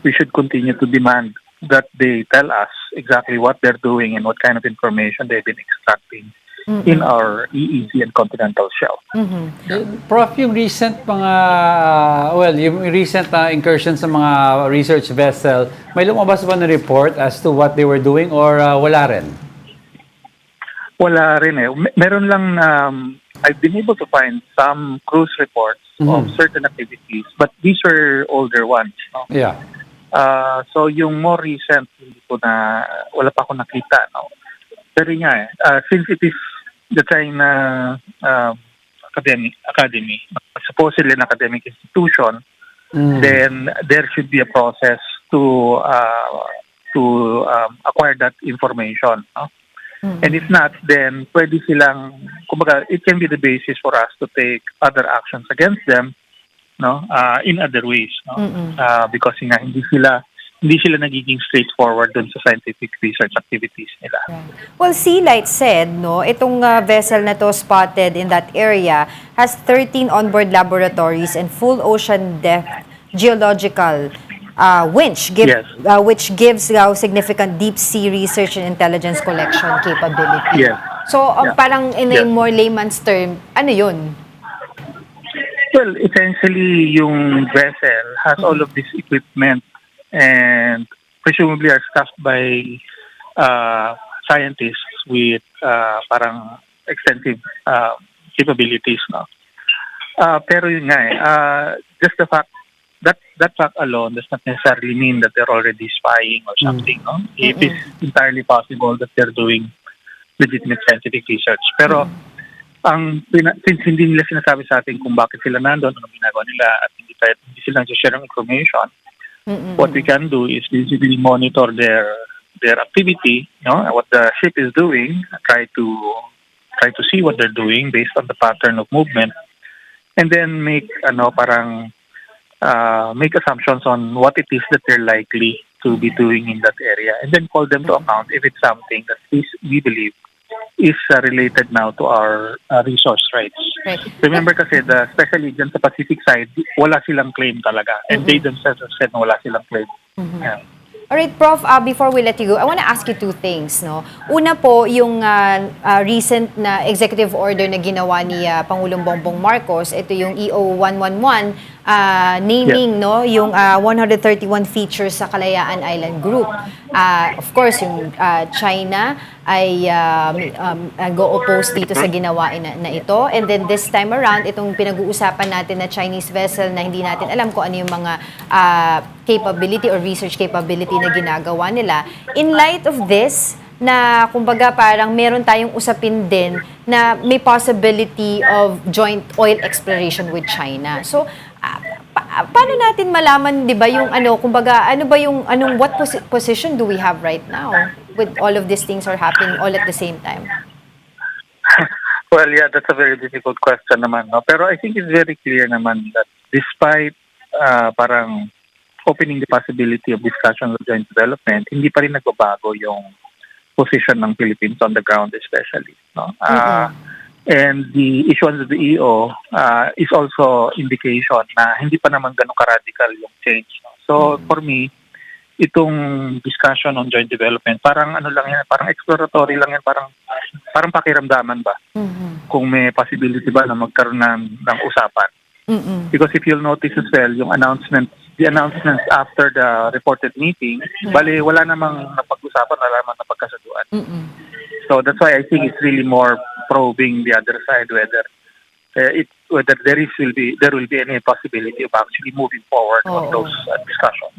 We should continue to demand that they tell us exactly what they're doing and what kind of information they've been extracting in our EEZ and continental shelf. Prof, yung recent incursion sa mga research vessel, may lumabas ba na report as to what they were doing or wala rin? Wala rin eh. Meron lang I've been able to find some cruise reports of certain activities, but these were older ones. Yeah. So yung more recent, hindi ko na, wala pa ako nakita. Pero nga since it is the China academy, supposedly an academic institution, then there should be a process to acquire that information. And if not, then pwede silang, kumbaga, it can be the basis for us to take other actions against them, in other ways, because nga hindi sila nagiging straightforward dun sa scientific research activities nila. Well, Sea Light said, itong vessel na to spotted in that area has 13 onboard laboratories and full ocean depth geological winch, which gives significant deep sea research and intelligence collection capability. Yes. So, parang in a more layman's term, ano yun? Well, essentially, yung vessel has all of this equipment and presumably are staffed by scientists with parang extensive capabilities. Pero yun nga just the fact that fact alone does not necessarily mean that they're already spying or something. It is entirely possible that they're doing legitimate scientific research. Pero since hindi nila sinasabi sa atin kung bakit sila nandun, anong ginagawa nila, at hindi sila nag-share ng information, what we can do is basically monitor their activity, what the ship is doing, try to see what they're doing based on the pattern of movement, and then make make assumptions on what it is that they're likely to be doing in that area, and then call them to account if it's something that we believe is related now to our resource rights. Right. Remember kasi, especially dyan sa Pacific side, wala silang claim talaga. And they themselves have said na wala silang claim. Yeah. Alright, Prof, before we let you go, I want to ask you two things. Una po, yung recent na executive order na ginawa ni Pangulong Bongbong Marcos, ito yung EO 111, naming yung 131 features sa Kalayaan Island Group. Of course, yung China ay go-oppose dito sa ginawain na ito. And then this time around, itong pinag-uusapan natin na Chinese vessel na hindi natin alam kung ano yung mga capability or research capability na ginagawa nila. In light of this, na kumbaga parang meron tayong usapin din na may possibility of joint oil exploration with China. So, paano natin malaman, 'di ba, yung kumbaga what position do we have right now with all of these things are happening all at the same time? Well, yeah, that's a very difficult question naman, Pero I think it's very clear naman that despite parang opening the possibility of discussion of joint development, hindi pa rin nagbabago yung position ng Philippines on the ground especially, and the issuance of the EO is also indication na hindi pa naman ganun ka-radical yung change. So for me, itong discussion on joint development, parang lang yan, parang exploratory lang yan, parang pakiramdaman ba? Kung may possibility ba na magkaroon ng usapan. Because if you'll notice as well, yung the announcements after the reported meeting, bali wala namang napag-usapan, wala namang napagkasaduan. So that's why I think it's really more probing the other side whether there will be any possibility of actually moving forward on those discussions.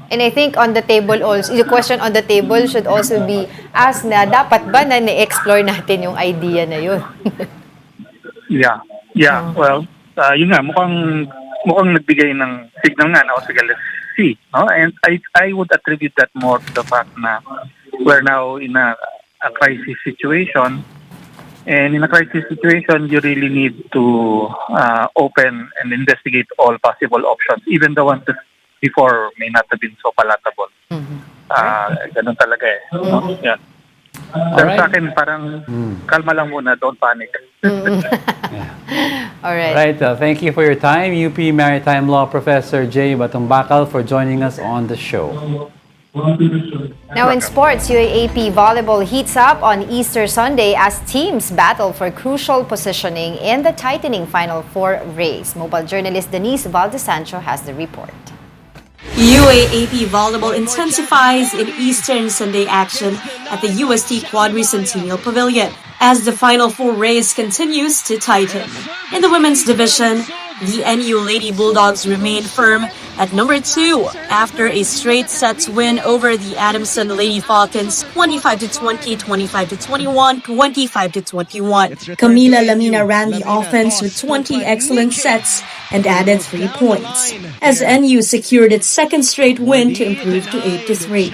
And I think on the table also, the question on the table should also be asked na dapat ba na explore natin yung idea na yun? Yeah. Well, yun nga, mukhang nagbigay ng signal nga na, sige, let's see. No? And I would attribute that more to the fact na we're now in a crisis situation. And in a crisis situation, you really need to open and investigate all possible options, even the ones that before may not have been so palatable. Ganun talaga eh. No? Yeah. Pero Alright. sa akin, parang kalma lang muna, don't panic. All right. Right. Thank you for your time, UP Maritime Law Professor Jay Batumbakal, for joining us on the show. Now in sports, UAAP volleyball heats up on Easter Sunday as teams battle for crucial positioning in the tightening Final Four race. Mobile journalist Denise Valdesancho has the report. UAAP volleyball intensifies in Eastern Sunday action at the UST Quadricentennial Pavilion as the Final Four race continues to tighten. In the women's division, the NU Lady Bulldogs remain firm at number 2 after a straight sets win over the Adamson Lady Falcons 25-20, 25-21, 25-21. Camila Lamina ran the offense with 20 excellent sets and added 3 points, as NU secured its second straight win to improve to 8-3.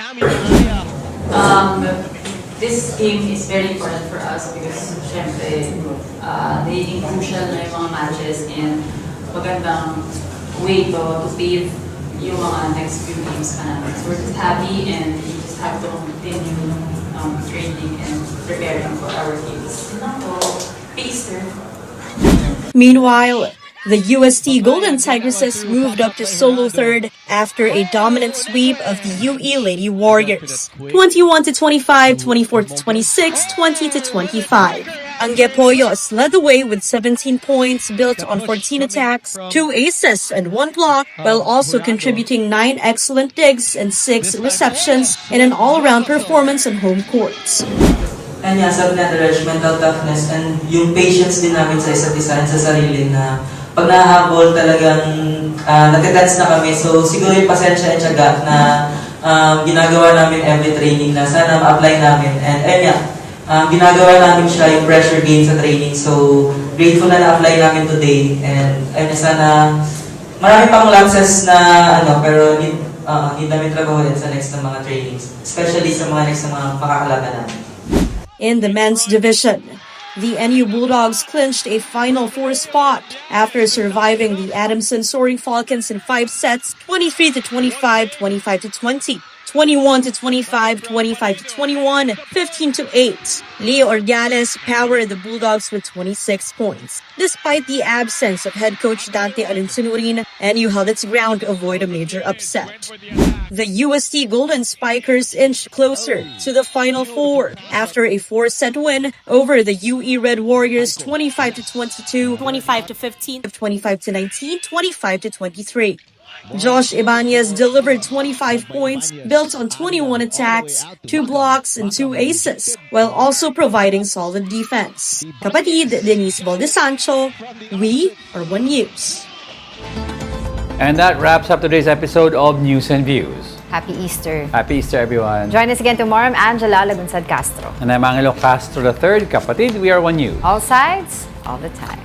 This game is very important for us because syempre, naging crucial na yung mga matches and magandang way to pave yung mga next few games pa natin. So we're just happy and we just have to continue training and preparing for our games. Peace. Meanwhile, the UST Golden Tigresses moved up to solo third after a dominant sweep of the UE Lady Warriors. 21-25, 24-26, 20-25. Angge Poyos led the way with 17 points built on 14 attacks, 2 aces and 1 block, while also contributing 9 excellent digs and 6 receptions in an all-around performance on home courts. Kanya sabi na mental toughness and yung patience din namin sa isa't isa and sa sarili na pag nahabol talagang nagtatense na kami. So siguro yung pasensya and tiyaga na ginagawa namin every training na sana ma-apply namin. And ginagawa namin siya yung pressure gain sa training. So grateful na na-apply namin today. And sana marami pang lapses na pero need namin trabahuin sa next na mga trainings. Especially sa mga next na mga makakalaga namin. In the men's division, the NU Bulldogs clinched a Final Four spot after surviving the Adamson Soaring Falcons in 5 sets, 23-25, 25-20. 21-25, 25-21, 15-8. Leo Orgales powered the Bulldogs with 26 points. Despite the absence of head coach Dante Alinsunurin, NU held its ground to avoid a major upset. The UST Golden Spikers inched closer to the Final Four after a 4-set win over the UE Red Warriors 25-22, 25-15, 25-19, 25-23. Josh Ibanez delivered 25 points built on 21 attacks, 2 blocks, and 2 aces, while also providing solid defense. Kapatid Denise Valdesancho, we are One News. And that wraps up today's episode of News and Views. Happy Easter. Happy Easter, everyone. Join us again tomorrow. I'm Angela Lagunsad Castro. And I'm Angelo Castro III. Kapatid, we are One News. All sides, all the time.